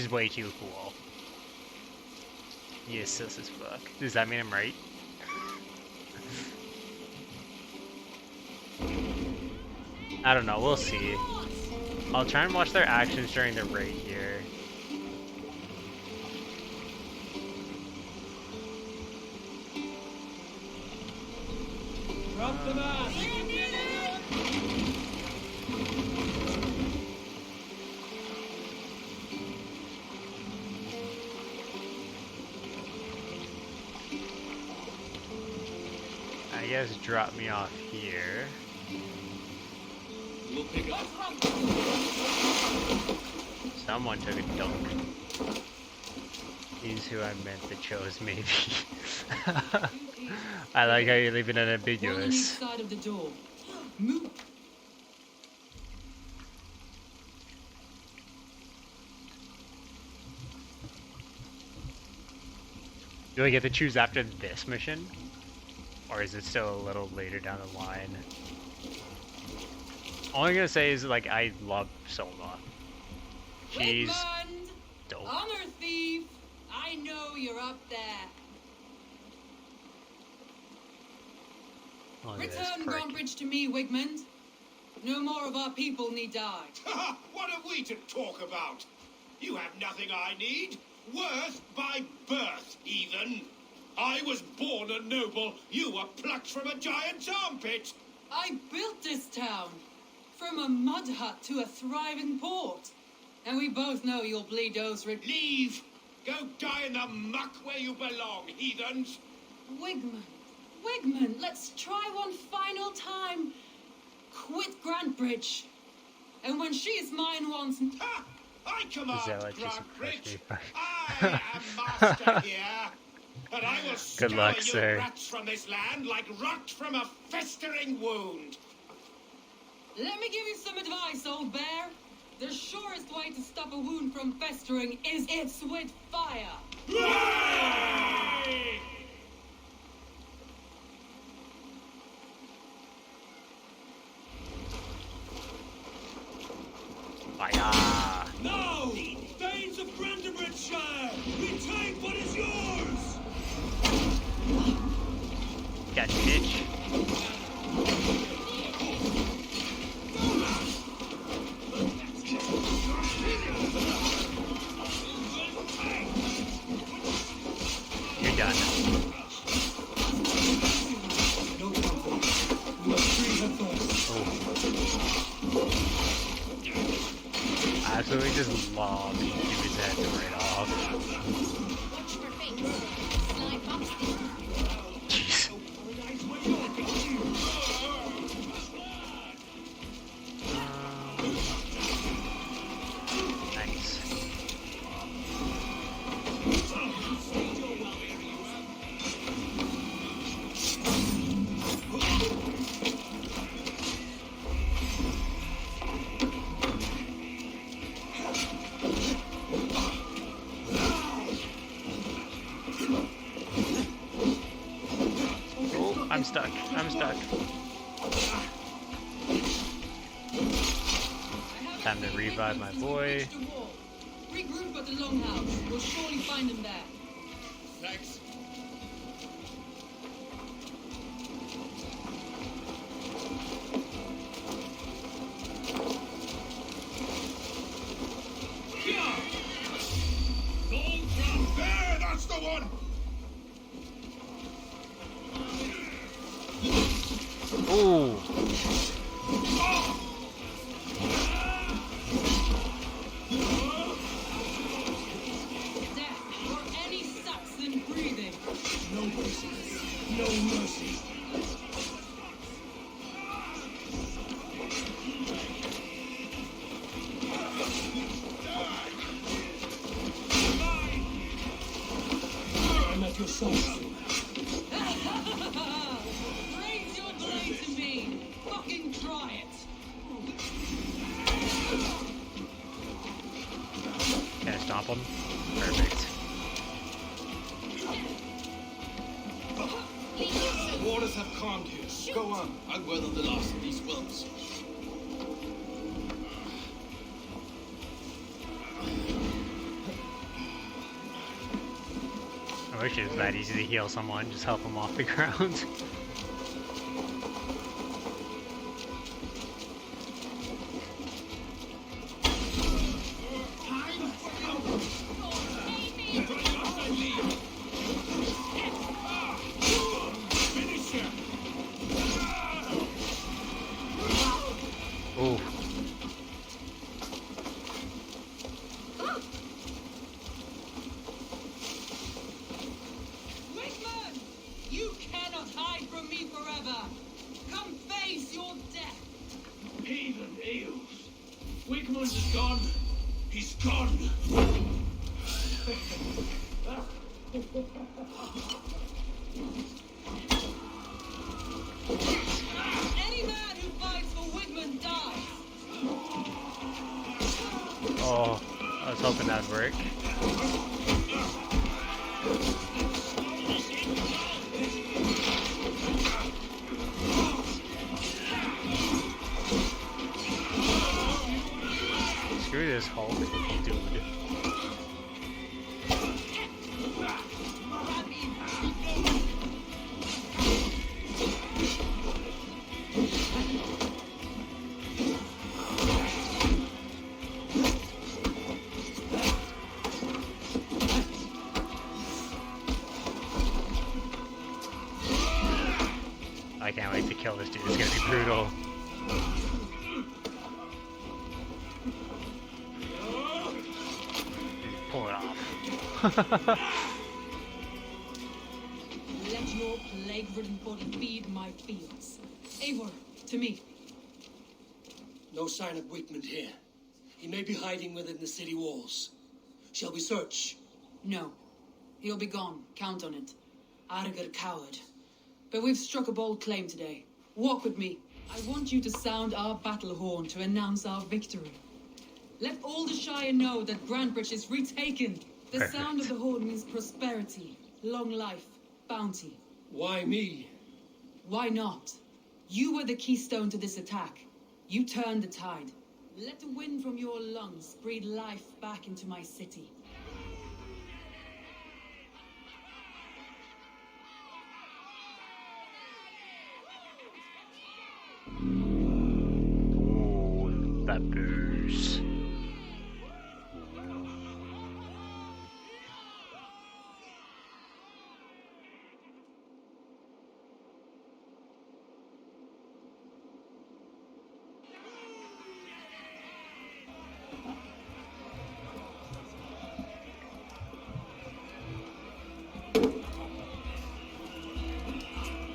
way too cool. Yes, sus as fuck. Does that mean I'm right? I don't know, we'll see. I'll try and watch their actions during the raid here. Drop the mask. I guess drop me off here. We'll pick up. Someone took a dunk. He's who I meant to chose, maybe. I like how you're leaving it One on each ambiguous. side of the door. Move. Do I get to choose after this mission? Or is it still a little later down the line? All I'm gonna say is, like, I love Soma. She's Wigmund! dope. Honor thief! I know you're up there. Look at this Return prick. Grantbridge to me, Wigmund. No more of our people need die. What have we to talk about? You have nothing I need. Worth by birth, even. I was born a noble. You were plucked from a giant's armpit. I built this town. From a mud hut to a thriving port. And we both know you'll bleed those Leave. Go die in the muck where you belong, heathens. Wigmund, let's try one final time. Quit Grantbridge. And when she is mine once... Ha! I command Zealot just Grantbridge. approached me. I am master here. And I will Good luck, scour you sir. rats from this land like rot from a festering wound. Let me give you some advice, old bear. The surest way to stop a wound from festering is it's with fire. Hooray! Fire! No! Thanes of Brandenburgshire! Retain what is yours! Got bitch. You're done. No comfort. We must free her first. I absolutely just lobbed his head right off. Watch your face. Slide bastard. Jeez. Nice. Oh, I'm stuck. I'm stuck. Time to revive my boy. Regroup at the longhouse. We'll surely find him there. Thanks. stop him. Perfect. Waters have calmed here. Go on. I'll weather the last of these whelps. I wish it was that easy to heal someone, just help them off the ground. Ooh. Wigman! You cannot hide from me forever! Come face your death! Heathen eels. Wigmund is gone. He's gone. Any man who fights for Wigman dies! Oh, I was hoping that'd work. Screw this Hulk, dude. I can't wait to kill this dude. It's gonna be brutal. Pull it off. Let your plague-ridden body feed my fields. Eivor, to me. No sign of Wigmund here. He may be hiding within the city walls. Shall we search? No. He'll be gone. Count on it. Arger coward. But we've struck a bold claim today. Walk with me. I want you to sound our battle horn to announce our victory. Let all the Shire know that Grantbridge is retaken. The Perfect. sound of the horn means prosperity, long life, bounty. Why me? Why not? You were the keystone to this attack. You turned the tide. Let the wind from your lungs breathe life back into my city. Ooh, that booze.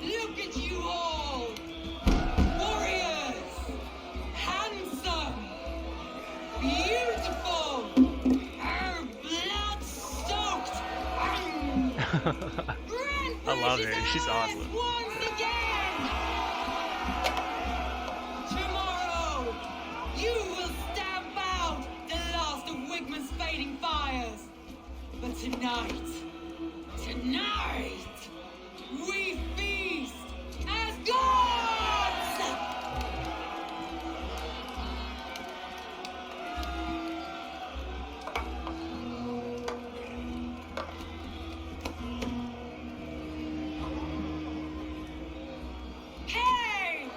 Look at you all! Warriors! Handsome! Beautiful! Blood-soaked! I love her. She's awesome. Once again! Tomorrow, you will stamp out the last of Wigman's fading fires. But tonight, we feast as gods! Hey!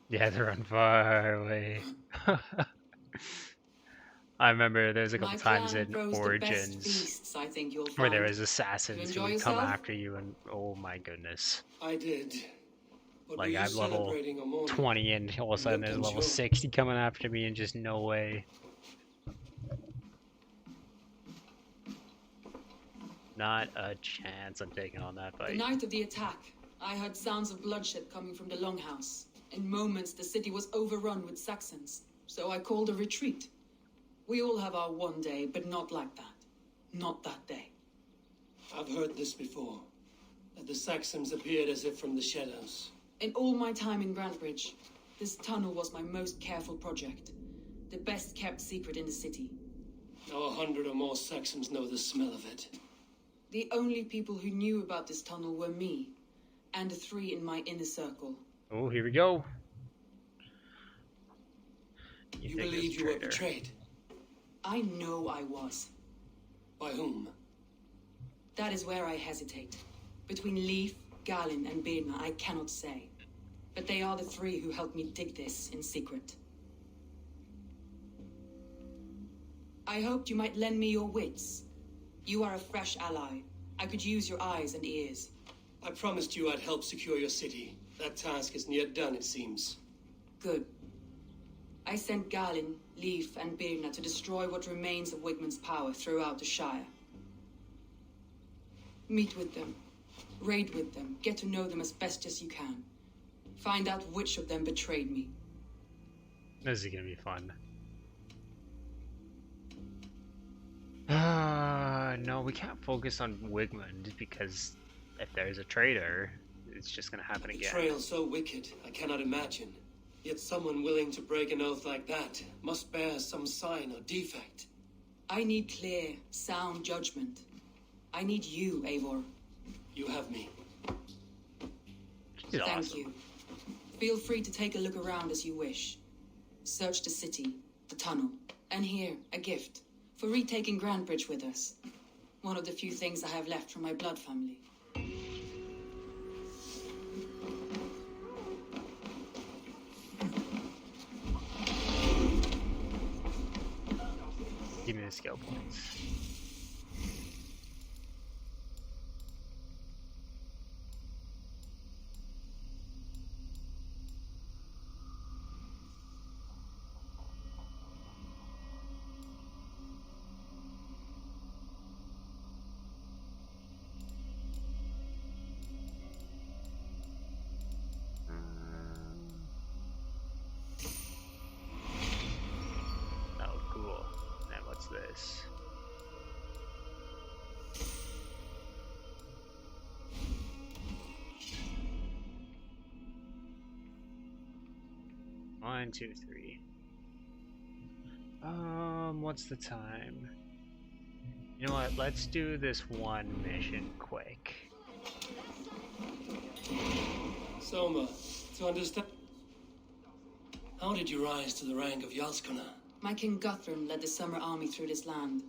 Yeah, they're run far away. I remember there's a couple My times clan in throws the best Origins feasts, I think you'll where there find. was assassins You who enjoy would come yourself? after you, and oh my goodness. I did. But Like, we were I'm level celebrating a morning. 20 and all of a sudden there's Looked level unsure. 60 coming after me and just no way. Not a chance I'm taking on that The fight. night of the attack, I heard sounds of bloodshed coming from the Longhouse. In moments, the city was overrun with Saxons, so I called a retreat. We all have our one day, but not like that. Not that day. I've heard this before. That the Saxons appeared as if from the shadows. In all my time in Grantbridge, this tunnel was my most careful project. The best kept secret in the city. Now 100 or more Saxons know the smell of it. The only people who knew about this tunnel were me, and the 3 in my inner circle. Oh, here we go. You think believe it's you were traitor. betrayed? I know I was. By whom? That is where I hesitate. Between Leif, Galen, and Birna, I cannot say. But they are the 3 who helped me dig this in secret. I hoped you might lend me your wits. You are a fresh ally. I could use your eyes and ears. I promised you I'd help secure your city. That task is near done, it seems. Good. I sent Galen, Leif, and Birna to destroy what remains of Wigmund's power throughout the Shire. Meet with them. Raid with them. Get to know them as best as you can. Find out which of them betrayed me. This is gonna be fun. No, we can't focus on Wigmund because if there's a traitor, it's just gonna happen again. Betrayal so wicked, I cannot imagine. Yet someone willing to break an oath like that must bear some sign or defect. I need clear, sound judgment. I need you, Eivor. You have me. She's Thank awesome. you. Feel free to take a look around as you wish. Search the city, the tunnel, and here, a gift. For retaking Grantbridge with us. One of the few things I have left from my blood family. Give me the skill points. Oh, cool. And what's this? One, two, three. What's the time? You know what? Let's do this one mission quick. Soma, to understand... How did you rise to the rank of Jarlskona? My King Guthrum led the summer army through this land.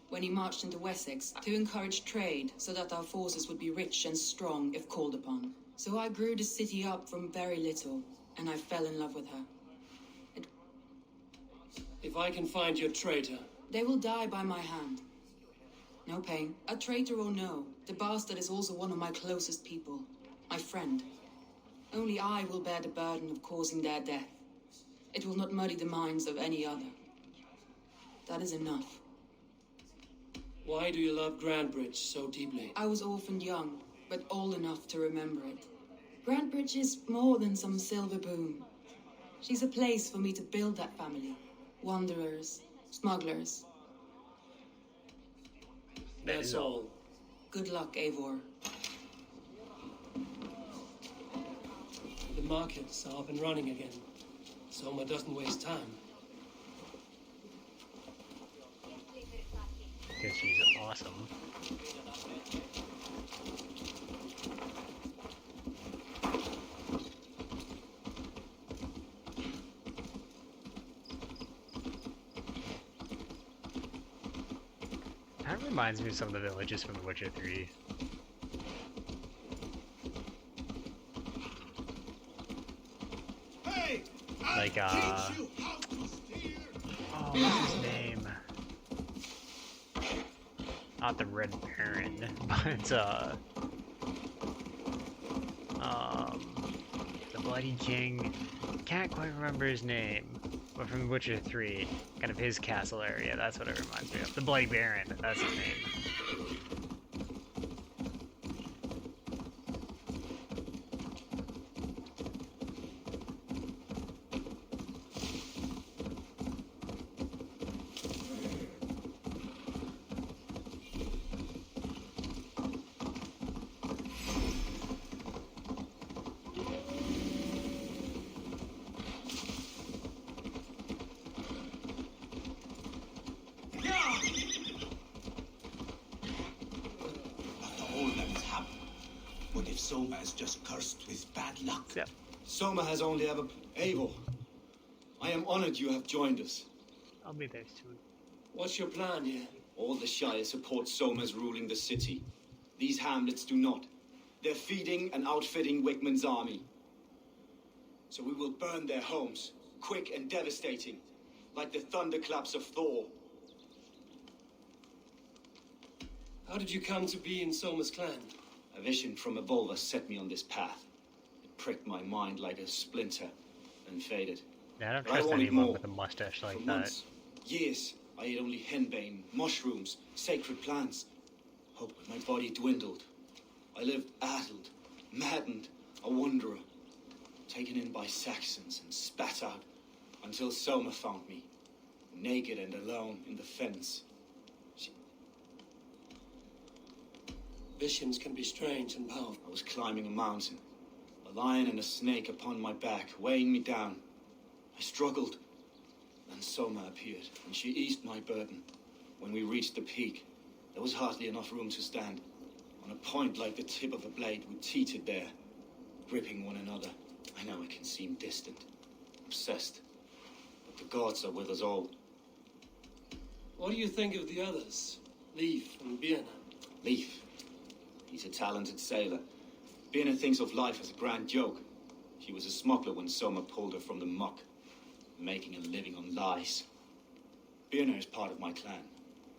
When he marched into Wessex to encourage trade so that our forces would be rich and strong if called upon. So I grew the city up from very little, and I fell in love with her. If I can find your traitor... They will die by my hand. No pain. A traitor or no, the bastard is also one of my closest people. My friend. Only I will bear the burden of causing their death. It will not muddy the minds of any other. That is enough. Why do you love Grantbridge so deeply? I was orphaned young, but old enough to remember it. Grantbridge is more than some silver boon. She's a place for me to build that family. Wanderers, smugglers. That's all. Good luck, Eivor. The markets are up and running again. Soma doesn't waste time. Because she's awesome. That reminds me of some of the villages from The Witcher 3. Hey, Like, teach you how to steer. Oh, what's his name? Not the Red Baron, but, the Bloody King. Can't quite remember his name, but from The Witcher 3, kind of his castle area, that's what it reminds me of. The Bloody Baron, that's his name. What if Soma is just cursed with bad luck? Yep. Soma has only ever... Eivor, I am honored you have joined us. I'll be there soon. What's your plan here? All the Shire support Soma's ruling the city. These hamlets do not. They're feeding and outfitting Wickman's army. So we will burn their homes, quick and devastating, like the thunderclaps of Thor. How did you come to be in Soma's clan? A vision from Evolva set me on this path. It pricked my mind like a splinter and faded. Yeah, I don't But I trust wanted anyone more. with a mustache For like that. months, years, I ate only henbane, mushrooms, sacred plants. Hope in my body dwindled. I lived addled, maddened, a wanderer, taken in by Saxons and spat out until Soma found me, naked and alone in the fens. Visions can be strange and powerful. I was climbing a mountain, a lion and a snake upon my back, weighing me down. I struggled. Then Soma appeared, and she eased my burden. When we reached the peak, there was hardly enough room to stand. On a point like the tip of a blade, we teetered there, gripping one another. I know it can seem distant, obsessed, but the gods are with us all. What do you think of the others? Leif and Birna? Leif. He's a talented sailor. Birna thinks of life as a grand joke. She was a smuggler when Soma pulled her from the muck, making a living on lies. Birna is part of my clan,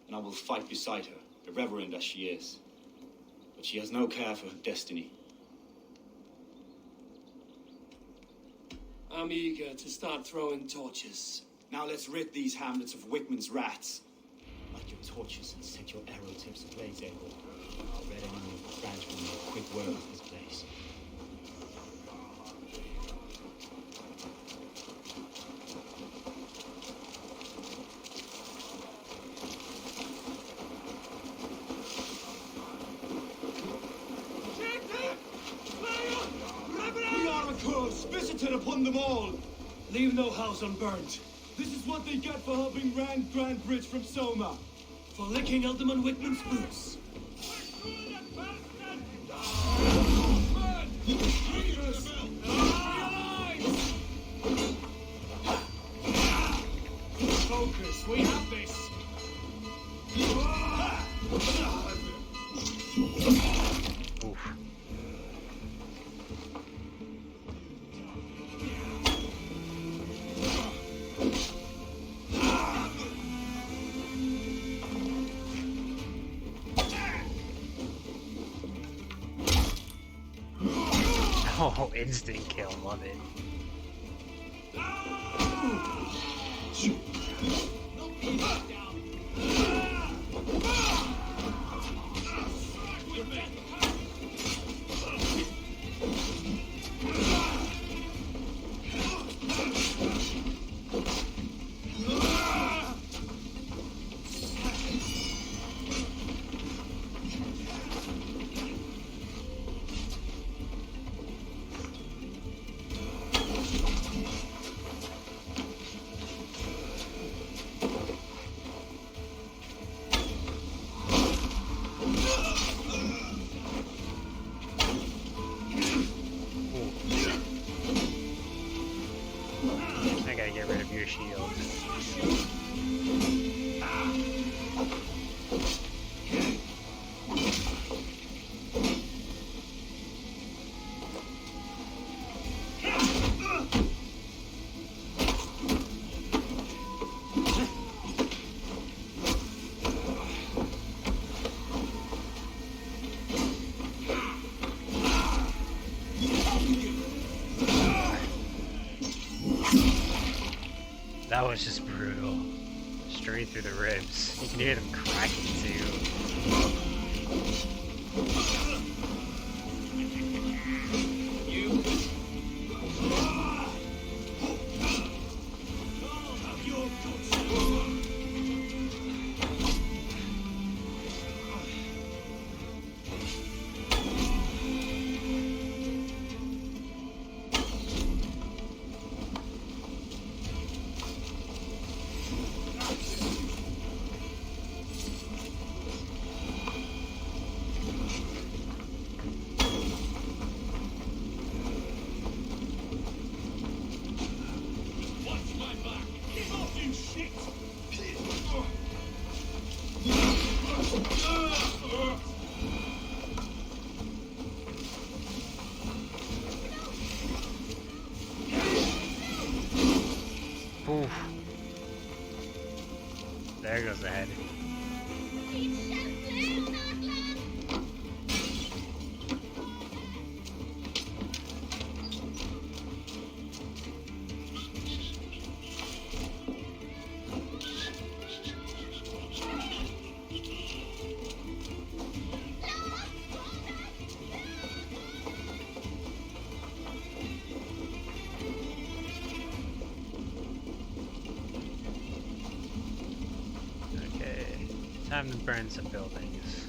and I will fight beside her, irreverent as she is. But she has no care for her destiny. I'm eager to start throwing torches. Now let's rid these hamlets of Wickman's rats. Light your torches and set your arrow tips ablaze, Eivor. Our red enemy of the branch will make a quick work of this place. We are a curse visited upon them all. Leave no house unburnt. This is what they get for helping Rand Grand Bridge from Soma. For licking Alderman Wickman's boots. Focus, we have this. Oof. Oh, instant kill, love it. I gotta get rid of your shield. That was just brutal. Straight through the ribs. You can hear them cracking too. goes the head. Okay, time to burn some buildings.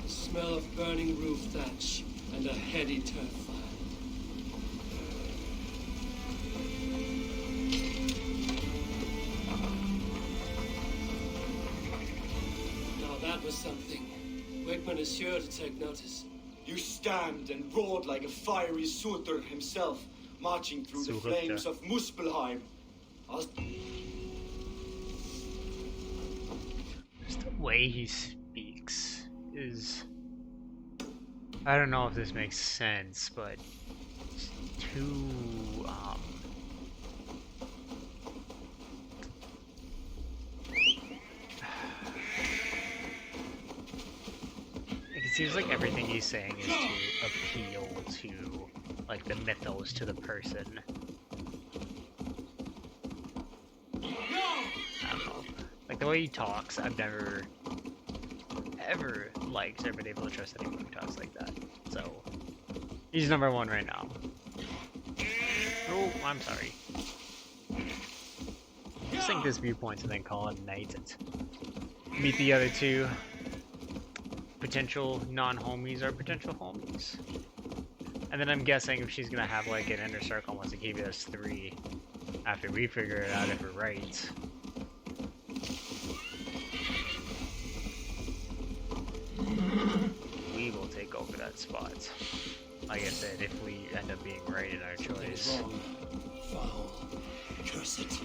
The smell of burning roof thatch and a heady turf fire. Now that was something. Wickman is sure to take notice. You stand and roared like a fiery Surtur himself, marching through the Surtur. flames of Muspelheim. I'll... Just the way he speaks is... I don't know if this makes sense, but it's too, It seems like everything he's saying is to appeal to, like, the mythos to the person. I don't know. Like, the way he talks, I've never, ever liked or been able to trust anyone who talks like that. So, he's number one right now. Oh, I'm sorry. Sync this viewpoints and then call it a night and meet the other two potential non-homies or potential homies. And then I'm guessing if she's gonna have like an inner circle wants to keep it as 3 after we figure it out if we're right. We will take over that spot. Like I said, if we end up being right in our choice. Wrong. Foul. Curse it.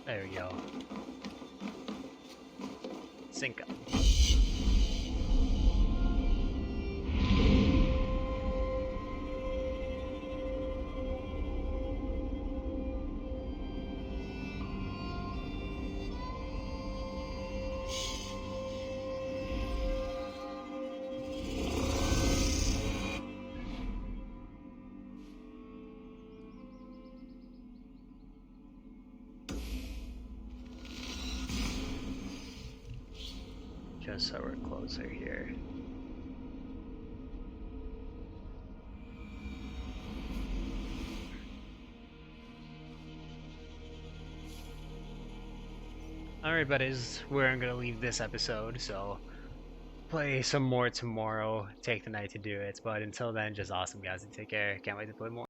There we go. Sync up. Just so we're closer here. Alright, buddies, we're gonna leave this episode, so play some more tomorrow. Take the night to do it, but until then, just awesome, guys, and take care. Can't wait to play more.